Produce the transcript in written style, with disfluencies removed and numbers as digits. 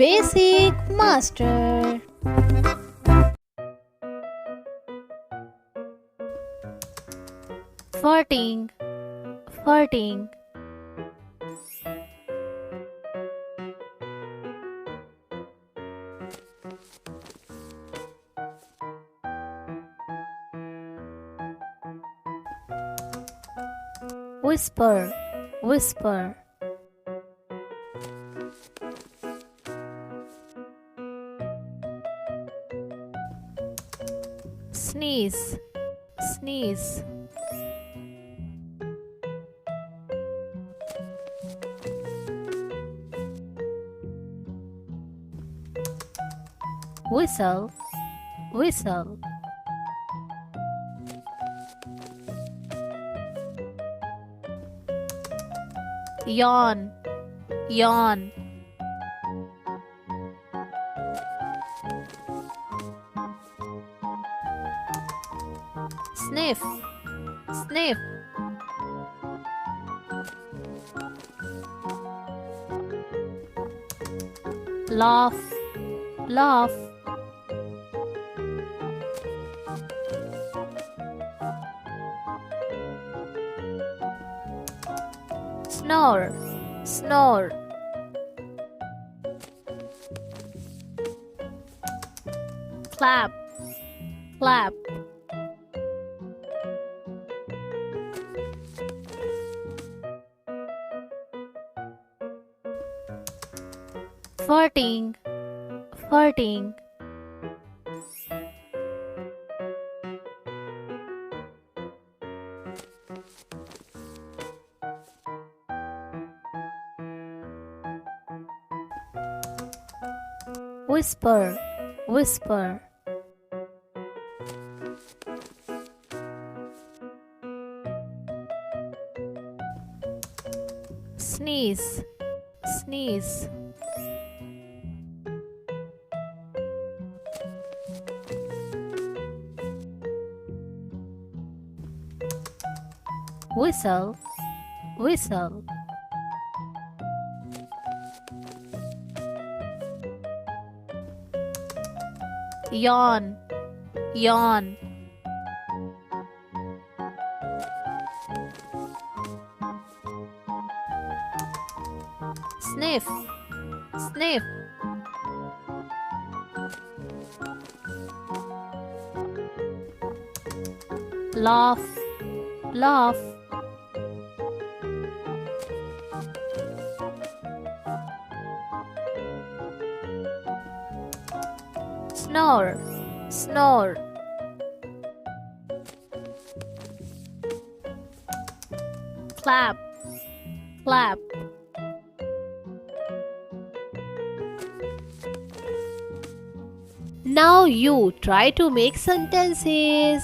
Basic Master. Farting, farting. Whisper, whisper. Sneeze, sneeze. Whistle, whistle. Yawn, yawn. Sniff, sniff. Laugh, laugh. Snore, snore. Clap, clap. Farting, farting. Whisper, whisper. Sneeze, sneeze. Whistle, whistle. Yawn, yawn. Sniff, sniff. Laugh, laugh. Snore, snore. Clap, clap. Now you try to make sentences.